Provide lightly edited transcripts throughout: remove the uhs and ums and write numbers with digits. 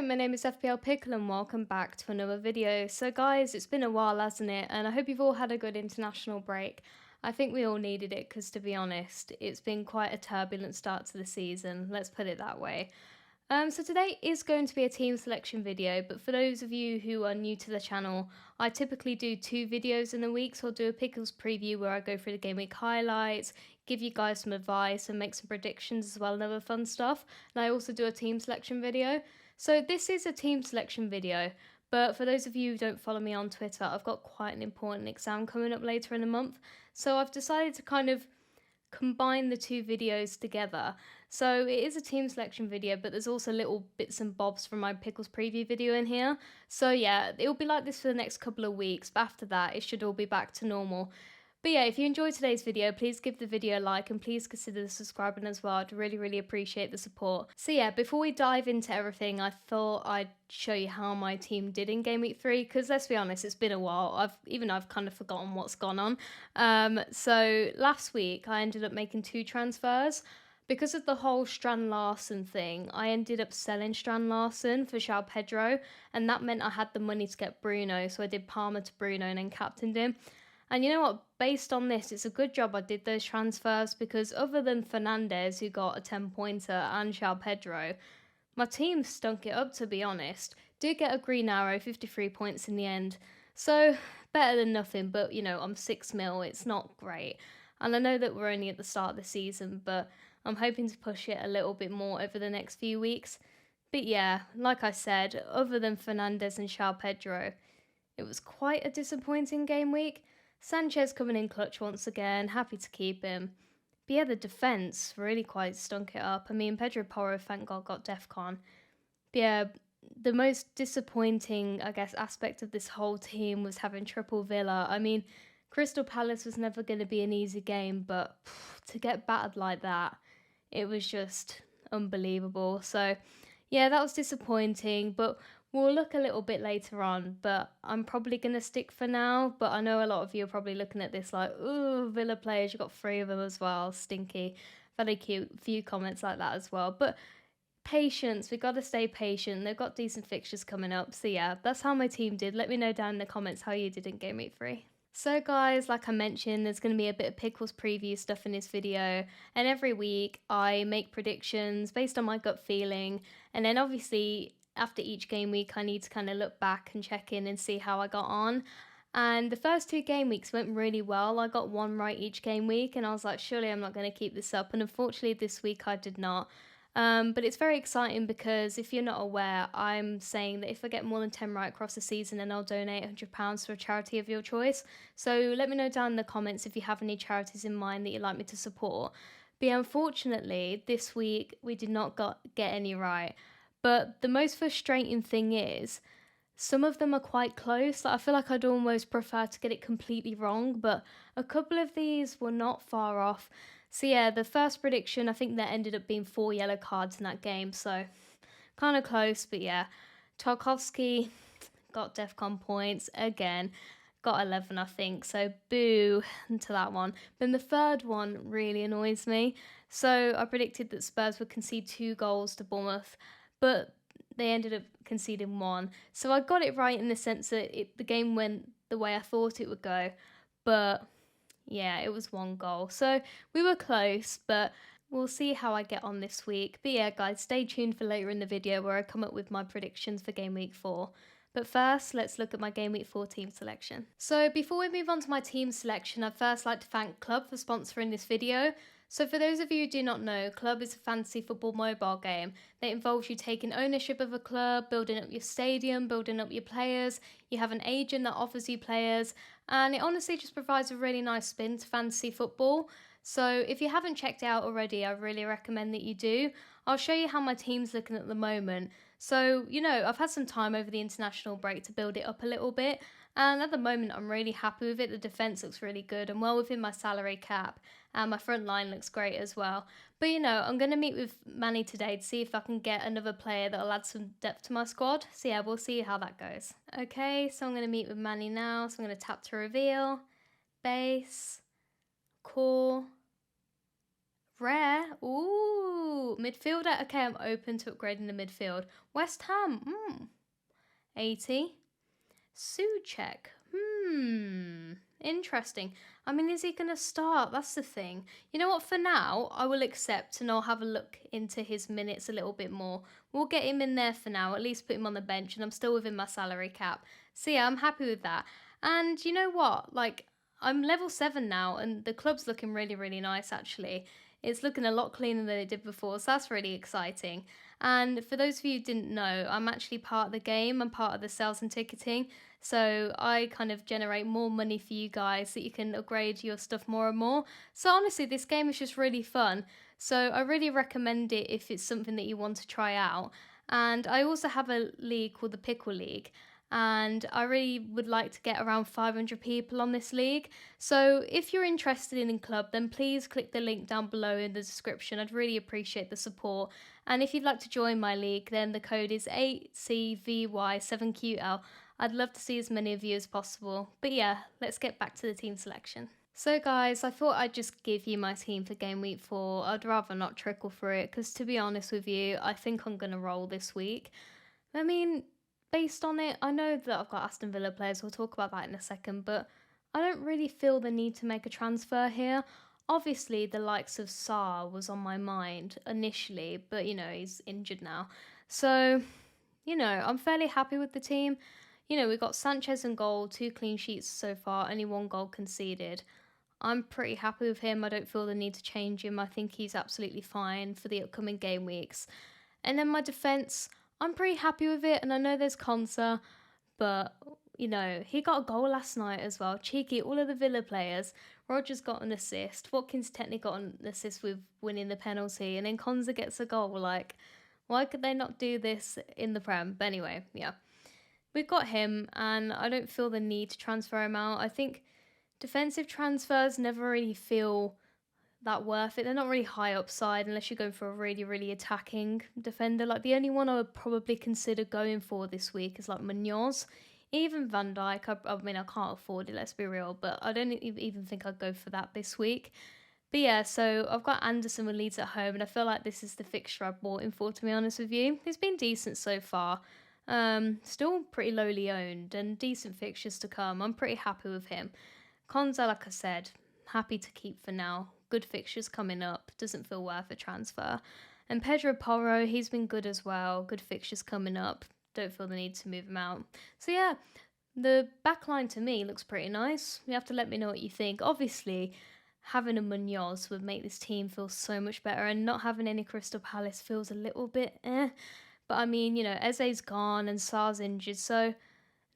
my name is FPL Pickle and welcome back to another video. So guys, it's been a while, hasn't it? And I hope you've all had a good international break. I think we all needed it because, to be honest, it's been quite a turbulent start to the season, let's put it that way. So today is going to be a team selection video, but for those of you who are new to the channel, I typically do 2 videos in a week. So I'll do a Pickles preview where I go through the game week highlights, give you guys some advice and make some predictions as well and other fun stuff. And I also do a team selection video. So this is a team selection video, but for those of you who don't follow me on Twitter, I've got quite an important exam coming up later in the month. So I've decided to kind of combine the 2 videos together. So it is a team selection video, but there's also little bits and bobs from my Pickles preview video in here. So yeah, it'll be like this for the next couple of weeks, but after that it should all be back to normal. But yeah, if you enjoyed today's video, please give the video a like and please consider subscribing as well. I'd really appreciate the support. So yeah, before we dive into everything, I thought I'd show you how my team did in game week 3, because let's be honest, it's been a while. I've kind of forgotten what's gone on. So last week I ended up making 2 transfers. Because of the whole Strand Larsen thing, I ended up selling Strand Larsen for João Pedro, and that meant I had the money to get Bruno, so I did Palmer to Bruno and then captained him. And you know what, based on this, it's a good job I did those transfers, because other than Fernandez, who got a 10-pointer, and João Pedro, my team stunk it up, to be honest. Did get a green arrow, 53 points in the end. So, better than nothing, but you know, I'm 6 mil, it's not great. And I know that we're only at the start of the season, but I'm hoping to push it a little bit more over the next few weeks. But yeah, like I said, other than Fernandez and João Pedro, it was quite a disappointing game week. Sanchez coming in clutch once again, happy to keep him. But yeah, the defence really quite stunk it up. I mean, Pedro Porro, thank God, got DEFCON. But yeah, the most disappointing, I guess, aspect of this whole team was having triple Villa. I mean, Crystal Palace was never going to be an easy game, but to get battered like that, it was just unbelievable. So yeah, that was disappointing, but we'll look a little bit later on. But I'm probably going to stick for now, but I know a lot of you are probably looking at this like, ooh, Villa players, you got 3 of them as well, stinky. Very cute, few comments like that as well. But patience, we got to stay patient. They've got decent fixtures coming up. So yeah, that's how my team did. Let me know down in the comments how you did in game week 3. So guys, like I mentioned, there's going to be a bit of Pickles preview stuff in this video, and every week I make predictions based on my gut feeling, and then obviously after each game week I need to kind of look back and check in and see how I got on. And the first 2 game weeks went really well. I got 1 right each game week, and I was like, surely I'm not going to keep this up, and unfortunately this week I did not. But it's very exciting because if you're not aware, I'm saying that if I get more than 10 right across the season, then I'll donate £100 to a charity of your choice. So let me know down in the comments if you have any charities in mind that you'd like me to support. But yeah, unfortunately, this week we did not get any right. But the most frustrating thing is, some of them are quite close. Like, I feel like I'd almost prefer to get it completely wrong, but a couple of these were not far off. So yeah, the first prediction, I think there ended up being 4 yellow cards in that game, so kind of close, but yeah. Tarkovsky got DEFCON points again, got 11 I think, so boo to that one. Then the third one really annoys me. So I predicted that Spurs would concede 2 goals to Bournemouth, but they ended up conceding 1. So I got it right in the sense that the game went the way I thought it would go, but yeah, it was 1 goal. So we were close, but we'll see how I get on this week. But yeah, guys, stay tuned for later in the video where I come up with my predictions for game week 4. But first, let's look at my game week 4 team selection. So before we move on to my team selection, I'd first like to thank Club for sponsoring this video. So for those of you who do not know, Club is a fantasy football mobile game that involves you taking ownership of a club, building up your stadium, building up your players. You have an agent that offers you players, and it honestly just provides a really nice spin to fantasy football. So if you haven't checked it out already, I really recommend that you do. I'll show you how my team's looking at the moment. So, you know, I've had some time over the international break to build it up a little bit, and at the moment I'm really happy with it. The defence looks really good and well within my salary cap, and my front line looks great as well. But you know, I'm going to meet with Manny today to see if I can get another player that'll add some depth to my squad. So yeah, we'll see how that goes. Okay, so I'm going to meet with Manny now. So I'm going to tap to reveal, base, core, Rare. Ooh, midfielder. Okay, I'm open to upgrading the midfield. West Ham. 80. Souček. Interesting. I mean, is he going to start? That's the thing. You know what? For now, I will accept and I'll have a look into his minutes a little bit more. We'll get him in there for now, at least put him on the bench, and I'm still within my salary cap. So yeah, I'm happy with that. And you know what? Like, I'm level 7 now, and the club's looking really, really nice, actually. It's looking a lot cleaner than it did before, so that's really exciting. And for those of you who didn't know, I'm actually part of the game. I'm part of the sales and ticketing. So I kind of generate more money for you guys so you can upgrade your stuff more and more. So honestly, this game is just really fun. So I really recommend it if it's something that you want to try out. And I also have a league called the Pickle League. And I really would like to get around 500 people on this league. So if you're interested in a club, then please click the link down below in the description. I'd really appreciate the support. And if you'd like to join my league, then the code is 8CVY7QL. I'd love to see as many of you as possible. But yeah, let's get back to the team selection. So guys, I thought I'd just give you my team for game week 4. I'd rather not trickle through it because, to be honest with you, I think I'm going to roll this week. I mean, based on it, I know that I've got Aston Villa players, we'll talk about that in a second, but I don't really feel the need to make a transfer here. Obviously, the likes of Sarr was on my mind initially, but you know, he's injured now. So, you know, I'm fairly happy with the team. You know, we've got Sanchez in goal, 2 clean sheets so far, only 1 goal conceded. I'm pretty happy with him. I don't feel the need to change him. I think he's absolutely fine for the upcoming game weeks. And then my defence, I'm pretty happy with it. And I know there's Konsa, but, you know, he got a goal last night as well. Cheeky, all of the Villa players. Rodgers got an assist. Watkins technically got an assist with winning the penalty. And then Konsa gets a goal. Like, why could they not do this in the Prem? But anyway, yeah. We've got him, and I don't feel the need to transfer him out. I think defensive transfers never really feel that worth it. They're not really high upside unless you're going for a really, really attacking defender. Like, the only one I would probably consider going for this week is like Munoz. Even Van Dijk, I mean, I can't afford it, let's be real, but I don't even think I'd go for that this week. But yeah, so I've got Anderson with Leeds at home, and I feel like this is the fixture I bought him for, to be honest with you. He's been decent so far. Still pretty lowly owned and decent fixtures to come. I'm pretty happy with him. Konsa, like I said, happy to keep for now. Good fixtures coming up. Doesn't feel worth a transfer. And Pedro Porro, he's been good as well. Good fixtures coming up. Don't feel the need to move him out. So yeah, the backline to me looks pretty nice. You have to let me know what you think. Obviously, having a Munoz would make this team feel so much better, and not having any Crystal Palace feels a little bit eh. But I mean, you know, Eze's gone and Sarr's injured, so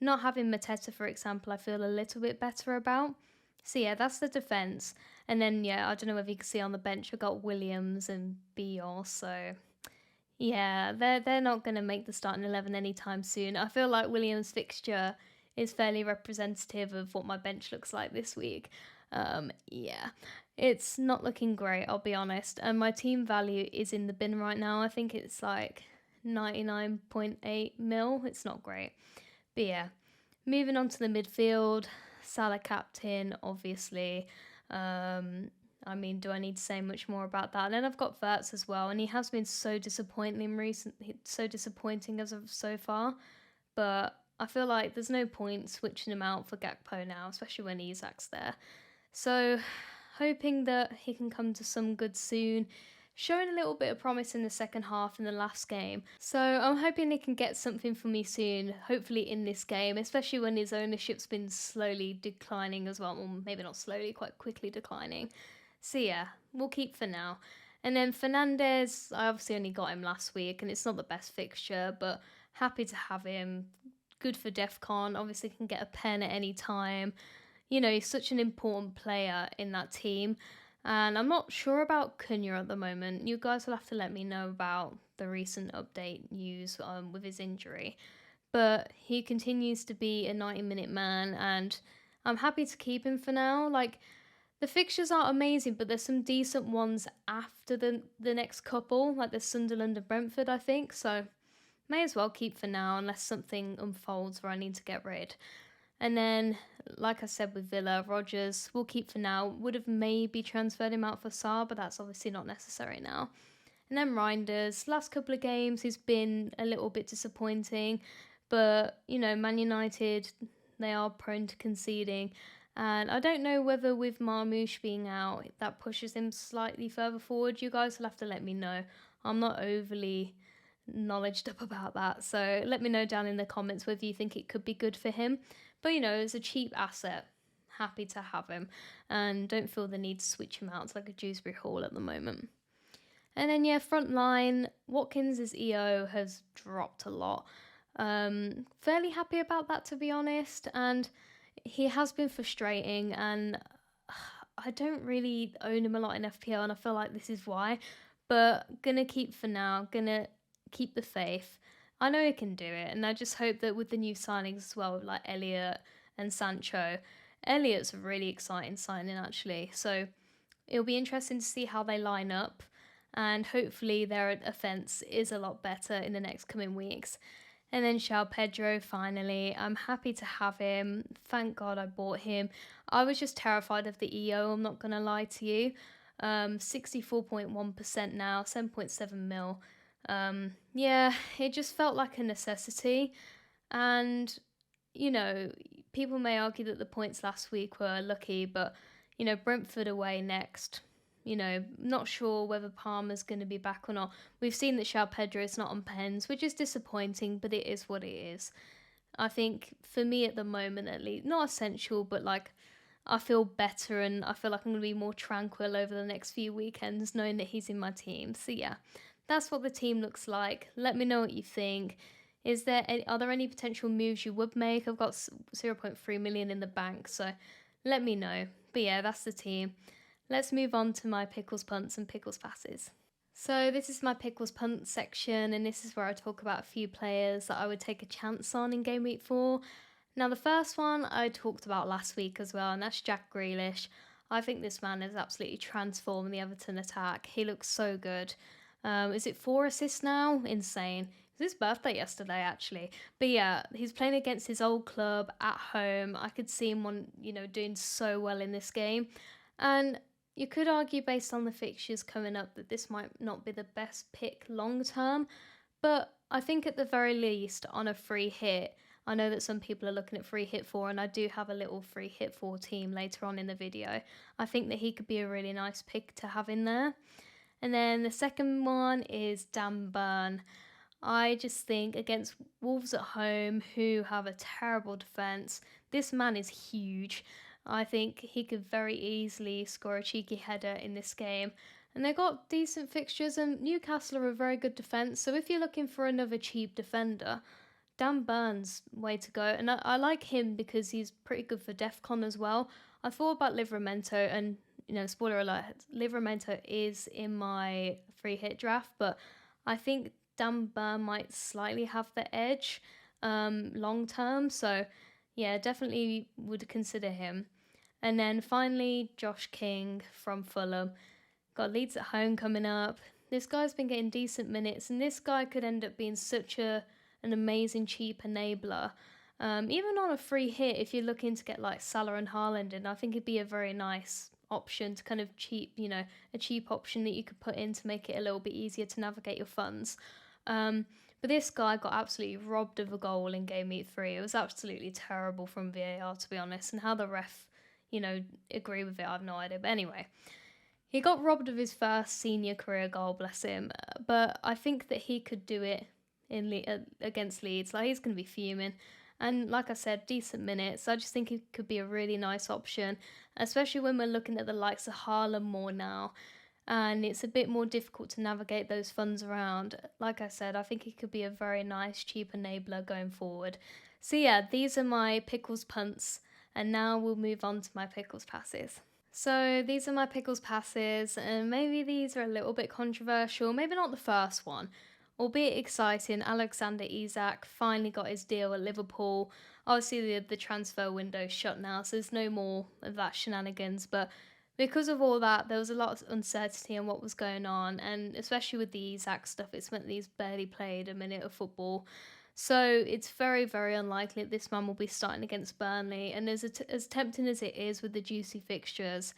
not having Mateta, for example, I feel a little bit better about. So yeah, that's the defence. And then, yeah, I don't know if you can see on the bench, we've got Williams and Bior, so yeah, they're not going to make the starting 11 anytime soon. I feel like Williams' fixture is fairly representative of what my bench looks like this week. Yeah, it's not looking great, I'll be honest. And my team value is in the bin right now. I think it's like 99.8 mil. It's not great. But yeah, moving on to the midfield. Salah captain, obviously. I mean, do I need to say much more about that? And then I've got Verts as well, and he has been so disappointing as of so far. But I feel like there's no point switching him out for Gakpo now, especially when Isak's there. So, hoping that he can come to some good soon. Showing a little bit of promise in the second half in the last game. So I'm hoping he can get something for me soon, hopefully in this game, especially when his ownership's been slowly declining as well. Well, maybe not slowly, quite quickly declining. So yeah, we'll keep for now. And then Fernandez, I obviously only got him last week, and it's not the best fixture, but happy to have him. Good for DEFCON, obviously can get a pen at any time. You know, he's such an important player in that team. And I'm not sure about Cunha at the moment. You guys will have to let me know about the recent update news with his injury. But he continues to be a 90-minute man, and I'm happy to keep him for now. Like, the fixtures aren't amazing, but there's some decent ones after the next couple. Like, there's Sunderland and Brentford, I think. So, may as well keep for now unless something unfolds where I need to get rid. And then, like I said with Villa, Rodgers, we'll keep for now. Would have maybe transferred him out for Sarr, but that's obviously not necessary now. And then Reinders, last couple of games, he's been a little bit disappointing. But, Man United, they are prone to conceding. And I don't know whether with Marmoush being out, that pushes him slightly further forward. You guys will have to let me know. I'm not overly knowledged up about that. So let me know down in the comments whether you think it could be good for him. But, as a cheap asset, happy to have him. And don't feel the need to switch him out. It's like a Dewsbury Hall at the moment. And then, front line, Watkins' EO has dropped a lot. Fairly happy about that, to be honest. And he has been frustrating, and I don't really own him a lot in FPL, and I feel like this is why. But gonna keep for now, gonna keep the faith. I know he can do it, and I just hope that with the new signings as well, with like Elliot and Sancho. Elliot's a really exciting signing, actually. So it'll be interesting to see how they line up, and hopefully their offense is a lot better in the next coming weeks. And then João Pedro, finally. I'm happy to have him. Thank God I bought him. I was just terrified of the EO, I'm not going to lie to you. 64.1% now, 7.7 mil. Yeah, it just felt like a necessity. And, people may argue that the points last week were lucky, but, Brentford away next. Not sure whether Palmer's going to be back or not. We've seen that João Pedro is not on pens, which is disappointing, but it is what it is. I think, for me at the moment at least, not essential, but I feel better, and I feel like I'm going to be more tranquil over the next few weekends knowing that he's in my team. So yeah, that's what the team looks like. Let me know what you think. Are there any potential moves you would make? I've got 0.3 million in the bank, so let me know. But yeah, that's the team. Let's move on to my Pickles punts and Pickles passes. So this is my Pickles punt section, and this is where I talk about a few players that I would take a chance on in Game Week 4. Now the first one I talked about last week as well, and that's Jack Grealish. I think this man has absolutely transformed the Everton attack. He looks so good. Is it 4 assists now? Insane. It was his birthday yesterday, actually. But yeah, he's playing against his old club at home. I could see him doing so well in this game. And you could argue based on the fixtures coming up that this might not be the best pick long term, but I think at the very least on a free hit, I know that some people are looking at free hit 4, and I do have a little free hit 4 team later on in the video. I think that he could be a really nice pick to have in there. And then the second one is Dan Burn. I just think against Wolves at home, who have a terrible defence, this man is huge. I think he could very easily score a cheeky header in this game. And they got decent fixtures, and Newcastle are a very good defence. So if you're looking for another cheap defender, Dan Burns, way to go. And I like him because he's pretty good for DEFCON as well. I thought about Livramento, and spoiler alert, Livramento is in my free hit draft, but I think Dan Burn might slightly have the edge long term. So yeah, definitely would consider him. And then finally, Josh King from Fulham. Got Leeds at home coming up. This guy's been getting decent minutes, and this guy could end up being such an amazing cheap enabler. Even on a free hit, if you're looking to get like Salah and Haaland in, I think it'd be a very nice option to kind of cheap, a cheap option that you could put in to make it a little bit easier to navigate your funds. But this guy got absolutely robbed of a goal in Game Week 3. It was absolutely terrible from VAR, to be honest, and how the ref, agree with it, I have no idea. But anyway, he got robbed of his first senior career goal, bless him. But I think that he could do it against Leeds. Like, he's going to be fuming. And like I said, decent minutes. I just think it could be a really nice option, especially when we're looking at the likes of Haaland more now. And it's a bit more difficult to navigate those funds around. Like I said, I think it could be a very nice, cheap enabler going forward. So yeah, these are my Pickles punts, and now we'll move on to my Pickles passes. So these are my Pickles passes, and maybe these are a little bit controversial, maybe not the first one. Albeit exciting, Alexander Isak finally got his deal at Liverpool. Obviously the transfer window's shut now, so there's no more of that shenanigans, but because of all that, there was a lot of uncertainty on what was going on, and especially with the Isak stuff, it's meant that he's barely played a minute of football. So it's very, very unlikely that this man will be starting against Burnley. And as tempting as it is with the juicy fixtures,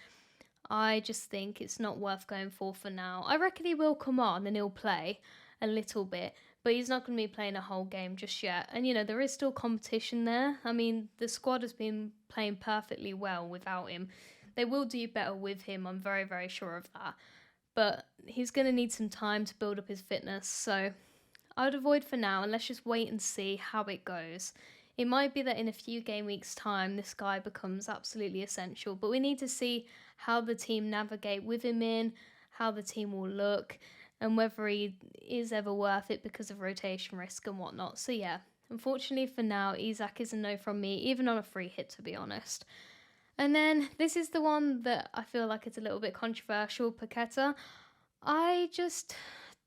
I just think it's not worth going for now. I reckon he will come on and he'll play a little bit, but he's not going to be playing a whole game just yet. And, there is still competition there. I mean, the squad has been playing perfectly well without him. They will do better with him, I'm very, very sure of that. But he's going to need some time to build up his fitness, so I would avoid for now, and let's just wait and see how it goes. It might be that in a few game weeks' time, this guy becomes absolutely essential, but we need to see how the team navigate with him in, how the team will look, and whether he is ever worth it because of rotation risk and whatnot. So yeah, unfortunately for now, Isak is a no from me, even on a free hit, to be honest. And then this is the one that I feel like it's a little bit controversial, Paqueta. I just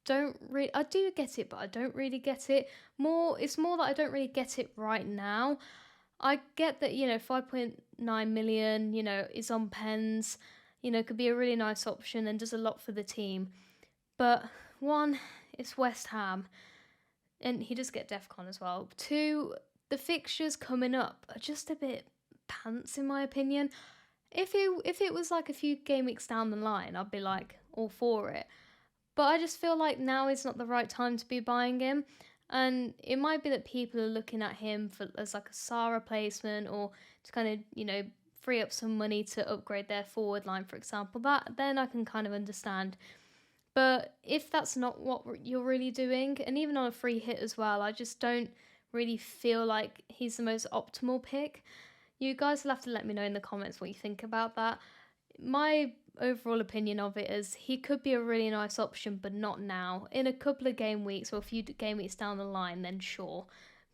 don't really, I do get it, but I don't really get it. It's more that I don't really get it right now. I get that, 5.9 million, is on pens, could be a really nice option and does a lot for the team. But one, it's West Ham, and he does get DEFCON as well. Two, the fixtures coming up are just a bit pants in my opinion. If it was like a few game weeks down the line, I'd be like all for it. But I just feel like now is not the right time to be buying him. And it might be that people are looking at him as like a SAR replacement, or to kind of, free up some money to upgrade their forward line, for example. Then I can kind of understand. But if that's not what you're really doing, and even on a free hit as well, I just don't really feel like he's the most optimal pick. You guys will have to let me know in the comments what you think about that. My overall opinion of it is he could be a really nice option, but not now. In a couple of game weeks or a few game weeks down the line, then sure.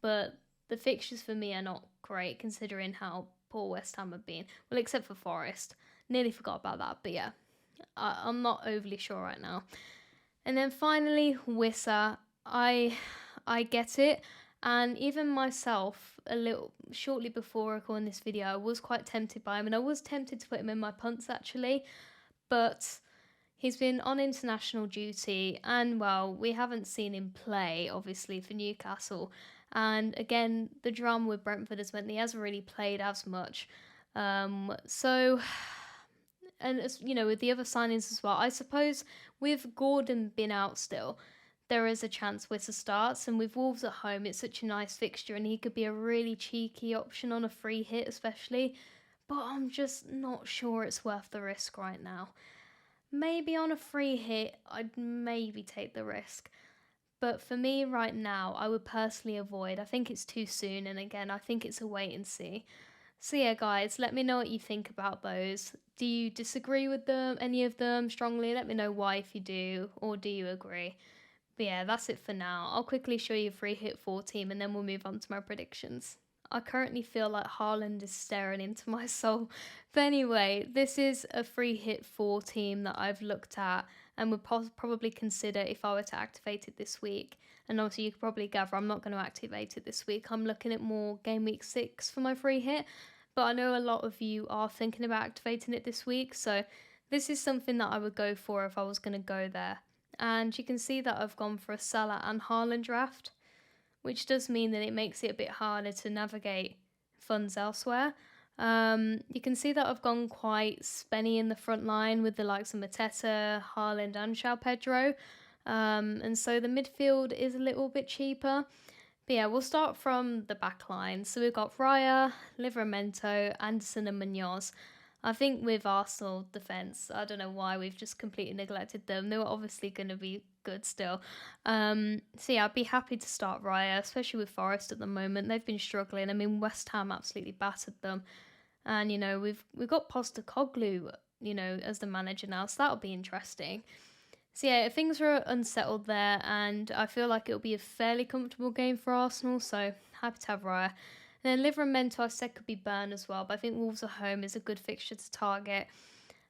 But the fixtures for me are not great considering how poor West Ham have been. Well, except for Forest. Nearly forgot about that, but yeah. I'm not overly sure right now. And then finally, Wissa. I get it. And even myself, a little shortly before recording this video, I was quite tempted by him, and I was tempted to put him in my punts actually, but he's been on international duty, and well, we haven't seen him play obviously for Newcastle, and again, the drama with Brentford has meant he hasn't really played as much. So, and as with the other signings as well, I suppose with Gordon been out still, there is a chance Wissa starts, and with Wolves at home, it's such a nice fixture, and he could be a really cheeky option on a free hit especially, but I'm just not sure it's worth the risk right now. Maybe on a free hit, I'd maybe take the risk, but for me right now, I would personally avoid. I think it's too soon, and again, I think it's a wait and see. So yeah, guys, let me know what you think about those. Do you disagree with them, any of them strongly? Let me know why if you do, or do you agree? But yeah, that's it for now. I'll quickly show you a free hit 4 team and then we'll move on to my predictions. I currently feel like Haaland is staring into my soul. But anyway, this is a free hit 4 team that I've looked at and would probably consider if I were to activate it this week. And obviously you could probably gather I'm not going to activate it this week. I'm looking at more game week 6 for my free hit. But I know a lot of you are thinking about activating it this week. So this is something that I would go for if I was going to go there. And you can see that I've gone for a Salah and Haaland draft, which does mean that it makes it a bit harder to navigate funds elsewhere. You can see that I've gone quite spenny in the front line with the likes of Mateta, Haaland and João Pedro. And so the midfield is a little bit cheaper. But yeah, we'll start from the back line. So we've got Raya, Livramento, Anderson and Munoz. I think with Arsenal defence, I don't know why we've just completely neglected them. They were obviously going to be good still. So yeah, I'd be happy to start Raya, especially with Forest at the moment. They've been struggling. I mean, West Ham absolutely battered them. And, we've got Postecoglou, as the manager now, so that'll be interesting. So yeah, things are unsettled there, and I feel like it'll be a fairly comfortable game for Arsenal, so happy to have Raya. And then Livramento, I said, could be Burn as well, but I think Wolves at home is a good fixture to target.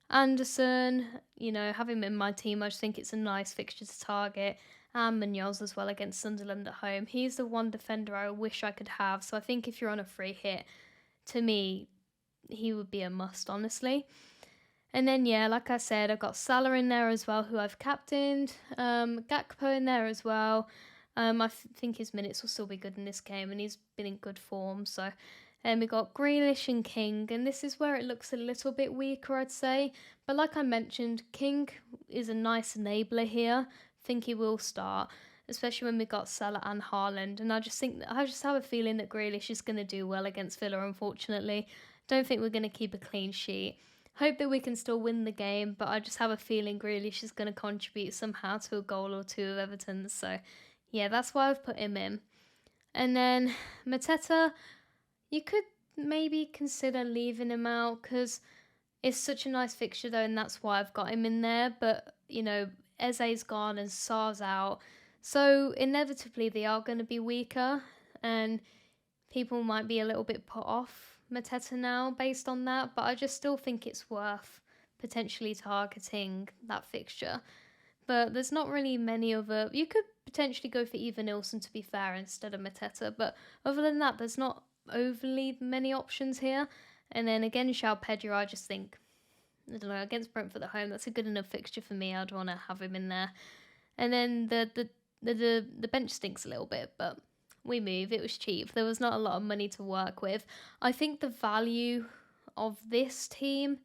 Anderson, having him in my team, I just think it's a nice fixture to target. And Munoz as well against Sunderland at home. He's the one defender I wish I could have, so I think if you're on a free hit, to me, he would be a must, honestly. And then, yeah, like I said, I've got Salah in there as well, who I've captained. Gakpo in there as well. I think his minutes will still be good in this game, and he's been in good form. So, we got Grealish and King, and this is where it looks a little bit weaker, I'd say. But like I mentioned, King is a nice enabler here. Think he will start, especially when we got Salah and Haaland. And I just have a feeling that Grealish is going to do well against Villa. Unfortunately, don't think we're going to keep a clean sheet. Hope that we can still win the game, but I just have a feeling Grealish is going to contribute somehow to a goal or two of Everton's. So, yeah, that's why I've put him in. And then Mateta, you could maybe consider leaving him out because it's such a nice fixture though, and that's why I've got him in there. But, Eze's gone and Sar's out. So inevitably they are going to be weaker, and people might be a little bit put off Mateta now based on that. But I just still think it's worth potentially targeting that fixture. But there's not really many other. You could potentially go for Eva Nilsson, to be fair, instead of Mateta. But other than that, there's not overly many options here. And then again, João Pedro, I just think, I don't know, against Brentford at home, that's a good enough fixture for me. I'd want to have him in there. And then the bench stinks a little bit, but we move. It was cheap. There was not a lot of money to work with. I think the value of this team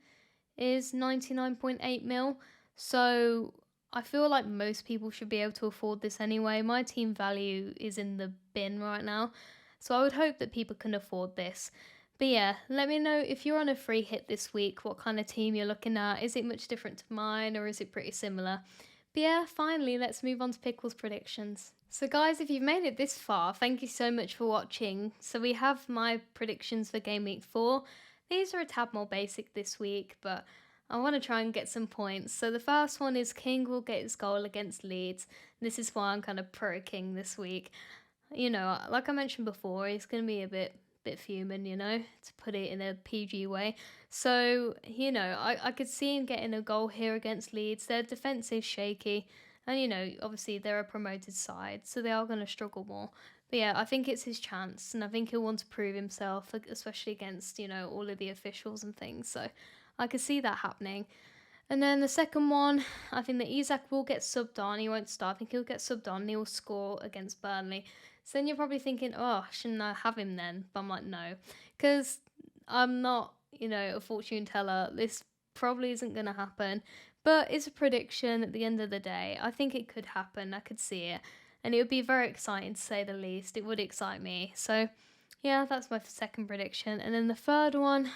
is 99.8 mil. So I feel like most people should be able to afford this anyway. My team value is in the bin right now. So I would hope that people can afford this. But yeah, let me know if you're on a free hit this week, what kind of team you're looking at. Is it much different to mine, or is it pretty similar? But yeah, finally, let's move on to Pickle's predictions. So guys, if you've made it this far, thank you so much for watching. So we have my predictions for Game Week 4. These are a tad more basic this week, but I want to try and get some points. So the first one is King will get his goal against Leeds. This is why I'm kind of pro King this week. Like I mentioned before, he's going to be a bit fuming, to put it in a PG way. So, I could see him getting a goal here against Leeds. Their defence is shaky. And, obviously they're a promoted side, so they are going to struggle more. But yeah, I think it's his chance, and I think he'll want to prove himself, especially against, all of the officials and things. So I could see that happening. And then the second one, I think that Isak will get subbed on. He won't start. I think he'll get subbed on and he'll score against Burnley. So then you're probably thinking, oh, shouldn't I have him then? But I'm like, no. Because I'm not, a fortune teller. This probably isn't going to happen. But it's a prediction at the end of the day. I think it could happen. I could see it. And it would be very exciting, to say the least. It would excite me. So, yeah, that's my second prediction. And then the third one,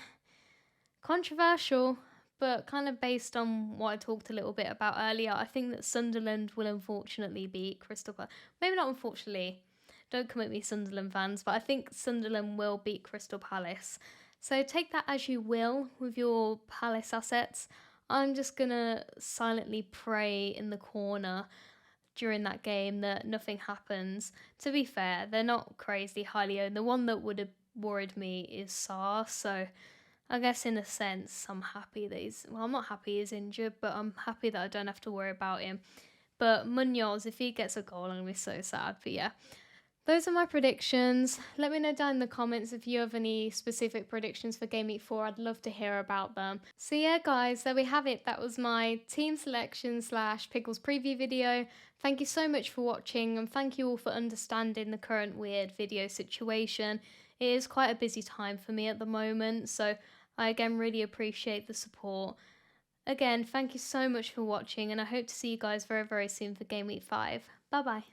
controversial, but kind of based on what I talked a little bit about earlier. I think that Sunderland will unfortunately beat Crystal Palace. Maybe not unfortunately. Don't come at me, Sunderland fans, but I think Sunderland will beat Crystal Palace. So take that as you will with your Palace assets. I'm just going to silently pray in the corner during that game that nothing happens. To be fair, they're not crazy highly owned. The one that would have worried me is Sarr, so I guess in a sense I'm happy that I'm not happy he's injured, but I'm happy that I don't have to worry about him. But Munoz, if he gets a goal, I'm going to be so sad. But yeah, those are my predictions. Let me know down in the comments if you have any specific predictions for Game Week 4. I'd love to hear about them. So yeah, guys, there we have it. That was my team selection / Pickles preview video. Thank you so much for watching, and thank you all for understanding the current weird video situation. It is quite a busy time for me at the moment, so I again really appreciate the support. Again, thank you so much for watching, and I hope to see you guys very, very soon for Game Week 5. Bye bye.